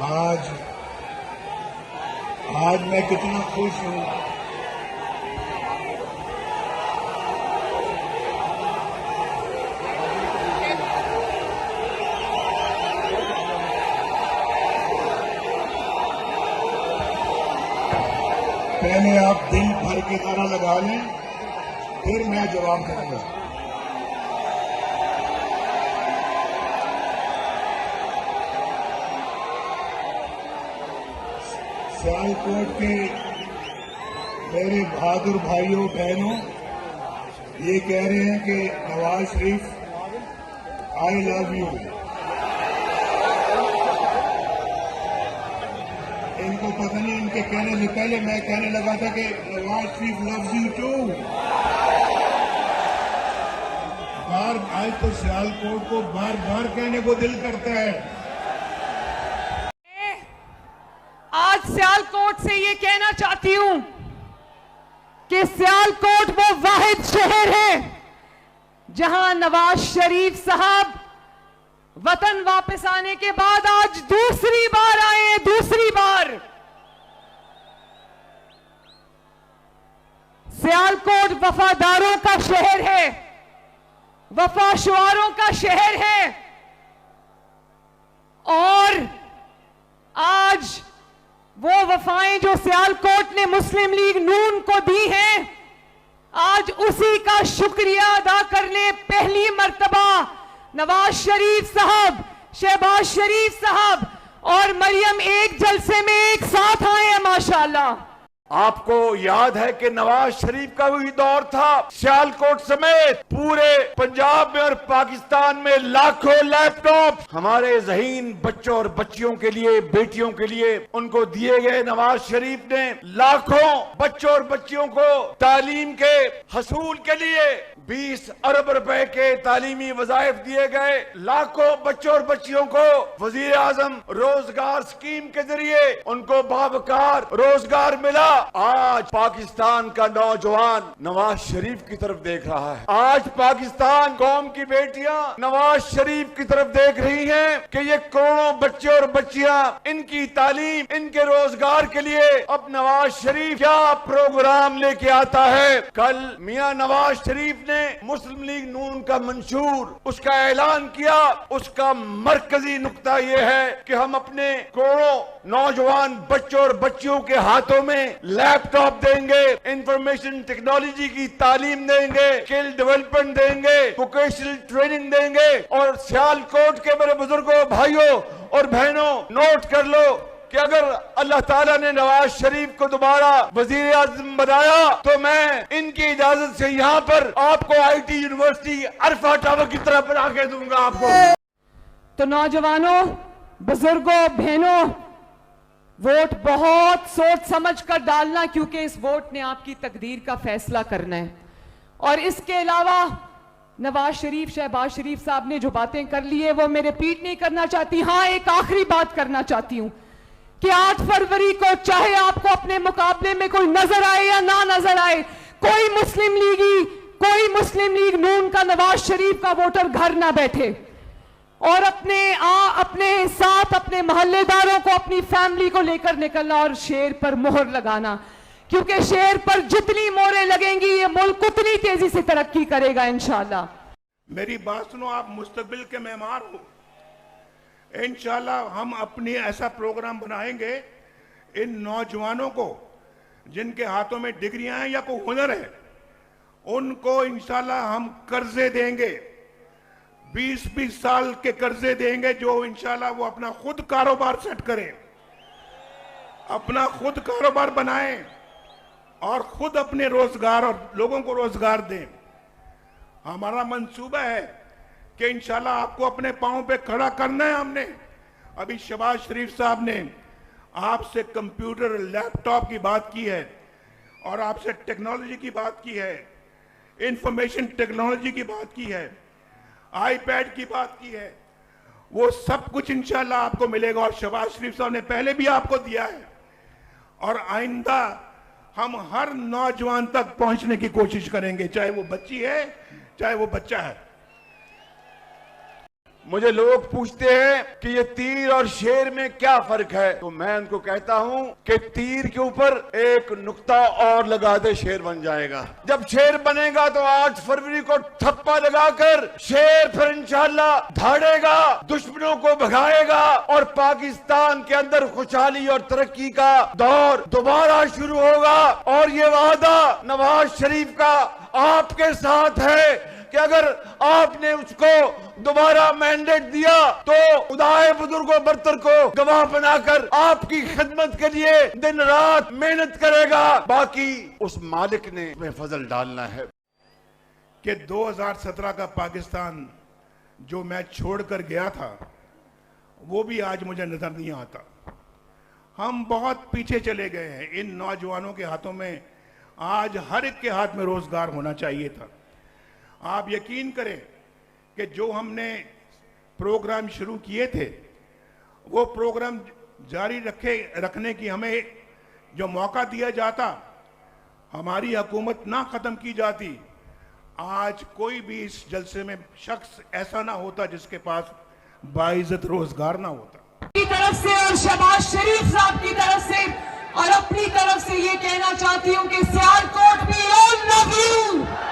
आज आज मैं कितना खुश हूं। पहले आप दिन भर के नारा लगा लें, फिर मैं जवाब दूंगा। सियालकोट के मेरे बहादुर भाइयों बहनों ये कह रहे हैं कि Nawaz Sharif I love you. इनको पता नहीं, इनके कहने से पहले मैं कहने लगा था कि Nawaz Sharif loves you to. आज तो सियालकोट को बार बार कहने को दिल करता है। आज सियालकोट से ये कहना चाहती हूं कि सियालकोट वो वाहिद शहर है जहां नवाज शरीफ साहब वतन वापस आने के बाद आज दूसरी बार आए हैं। दूसरी बार सियालकोट वफादारों का शहर है, वफाशुआरों का शहर है। और आज वो वफाएं जो सियालकोट ने मुस्लिम लीग नून को दी हैं, आज उसी का शुक्रिया अदा करने पहली मर्तबा नवाज शरीफ साहब, शहबाज शरीफ साहब और मरियम एक जलसे में एक साथ आए हैं। माशाअल्लाह। आपको याद है कि नवाज शरीफ का वही दौर था, सियालकोट समेत पूरे पंजाब में और पाकिस्तान में लाखों लैपटॉप हमारे ज़हीन बच्चों और बच्चियों के लिए, बेटियों के लिए उनको दिए गए। नवाज शरीफ ने लाखों बच्चों और बच्चियों को तालीम के हसूल के लिए 20 अरब रुपए के तालीमी वज़ाइफ दिए गए। लाखों बच्चों और बच्चियों को वजीर आजम रोजगार स्कीम के जरिए उनको बावकार रोजगार मिला। आज पाकिस्तान का नौजवान नवाज शरीफ की तरफ देख रहा है। आज पाकिस्तान कौम की बेटियां नवाज शरीफ की तरफ देख रही हैं कि ये करोड़ों बच्चे और बच्चियां, इनकी तालीम, इनके रोजगार के लिए अब नवाज शरीफ क्या प्रोग्राम लेके आता है। कल मियां नवाज शरीफ ने मुस्लिम लीग नून का मंशूर उसका ऐलान किया। उसका मरकजी नुक्ता यह है कि हम अपने करोड़ों नौजवान बच्चों और बच्चियों के हाथों में लैपटॉप देंगे, इंफॉर्मेशन टेक्नोलॉजी की तालीम देंगे, स्किल डेवलपमेंट देंगे, वोकेशनल ट्रेनिंग देंगे। और सियालकोट के मेरे बुजुर्गों, भाइयों और बहनों, नोट कर लो कि अगर अल्लाह ताला ने नवाज शरीफ को दोबारा वजीर आज़म बनाया तो मैं इनकी इजाजत से यहाँ पर आपको आईटी यूनिवर्सिटी अरफा टावर की तरफ बना के दूंगा आपको। तो नौजवानों, बुजुर्गों, बहनों, वोट बहुत सोच समझ कर डालना, क्योंकि इस वोट ने आपकी तकदीर का फैसला करना है। और इसके अलावा नवाज शरीफ, शहबाज शरीफ साहब ने जो बातें कर ली है वो मैं रिपीट नहीं करना चाहती। हाँ, एक आखिरी बात करना चाहती हूं कि 8 फरवरी को चाहे आपको अपने मुकाबले में कोई नजर आए या ना नजर आए, कोई मुस्लिम लीग नून का नवाज शरीफ का वोटर घर ना बैठे और अपने साथ अपने मोहल्लेदारों को, अपनी फैमिली को लेकर निकलना और शेर पर मोहर लगाना, क्योंकि शेर पर जितनी मोहरें लगेंगी ये मुल्क उतनी तेजी से तरक्की करेगा इंशाल्लाह। मेरी बात सुनो, आप मुस्तकबिल के मेहमान हो। इंशाल्लाह हम अपनी ऐसा प्रोग्राम बनाएंगे, इन नौजवानों को जिनके हाथों में डिग्रियां हैं या कोई हुनर है, उनको इंशाल्लाह हम कर्जे देंगे, 20-20 साल के कर्जे देंगे, जो इंशाल्लाह वो अपना खुद कारोबार सेट करें, अपना खुद कारोबार बनाएं और खुद अपने रोजगार और लोगों को रोजगार दें। हमारा मंसूबा है कि इंशाल्लाह आपको अपने पांव पे खड़ा करना है। हमने अभी शहबाज शरीफ साहब ने आपसे कंप्यूटर, लैपटॉप की बात की है और आपसे टेक्नोलॉजी की बात की है, इंफॉर्मेशन टेक्नोलॉजी की बात की है, आईपैड की बात की है। वो सब कुछ इंशाल्लाह आपको मिलेगा और शहबाज शरीफ साहब ने पहले भी आपको दिया है और आइंदा हम हर नौजवान तक पहुंचने की कोशिश करेंगे, चाहे वो बच्ची है चाहे वो बच्चा है। मुझे लोग पूछते हैं कि ये तीर और शेर में क्या फर्क है, तो मैं उनको कहता हूं कि तीर के ऊपर एक नुक्ता और लगा दे, शेर बन जाएगा। जब शेर बनेगा तो 8 फरवरी को ठप्पा लगाकर शेर फिर इंशाअल्लाह धाड़ेगा, दुश्मनों को भगाएगा और पाकिस्तान के अंदर खुशहाली और तरक्की का दौर दोबारा शुरू होगा। और ये वादा नवाज शरीफ का आपके साथ है कि अगर आपने उसको दोबारा मैंडेट दिया तो खुदाए बुजुर्गों बरतर को गवाह बनाकर आपकी खिदमत के लिए दिन रात मेहनत करेगा। बाकी उस मालिक ने उसमें फजल डालना है कि 2017 का पाकिस्तान जो मैं छोड़कर गया था वो भी आज मुझे नजर नहीं आता। हम बहुत पीछे चले गए हैं। इन नौजवानों के हाथों में आज हर एक के हाथ में रोजगार होना चाहिए था। आप यकीन करें कि जो हमने प्रोग्राम शुरू किए थे वो प्रोग्राम जारी रखने की हमें जो मौका दिया जाता, हमारी हुकूमत ना खत्म की जाती, आज कोई भी इस जलसे में शख्स ऐसा ना होता जिसके पास बाइज्जत रोजगार ना होता। की तरफ से और शहबाज शरीफ साहब की तरफ से और अपनी तरफ से ये कहना चाहती हूँ कि Sialkot we all love you.